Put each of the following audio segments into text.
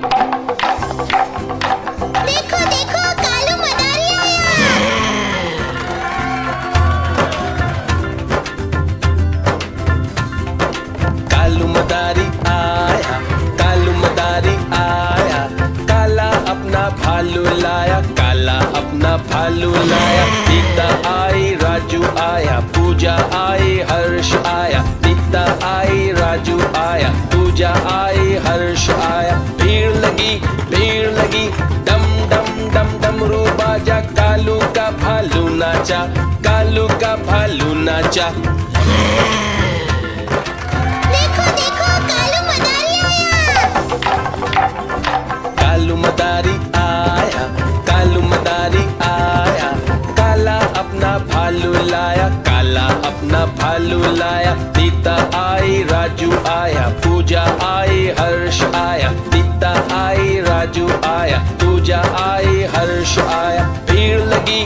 देखो देखो कालू मदारी आया। कालू मदारी आया, कालू मदारी आया, काला अपना भालू लाया, काला अपना भालू लाया। सीता आई, राजू आया, पूजा आई, हर्ष आया। सीता आई, राजू आया, पूजा आई, हर्ष आया। भीड़ लगी, डम डम डम डमरू बाजा, कालू का भालू नाचा, कालू का भालू नाचा। देखो देखो कालू मदारी आया। कालू मदारी आया, कालू मदारी आया, काला अपना भालू लाया, काला अपना भालू लाया। सीता आई, राजू आया, पूजा आई, हर्ष आया। सीता आई, राजू आया, पूजा आई, हर्ष आया। भीड़ लगी,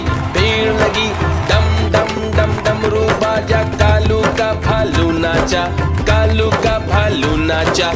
डम डम डम डमरू बाजा, कालू का भालू नाचा, कालू का भालू नाचा।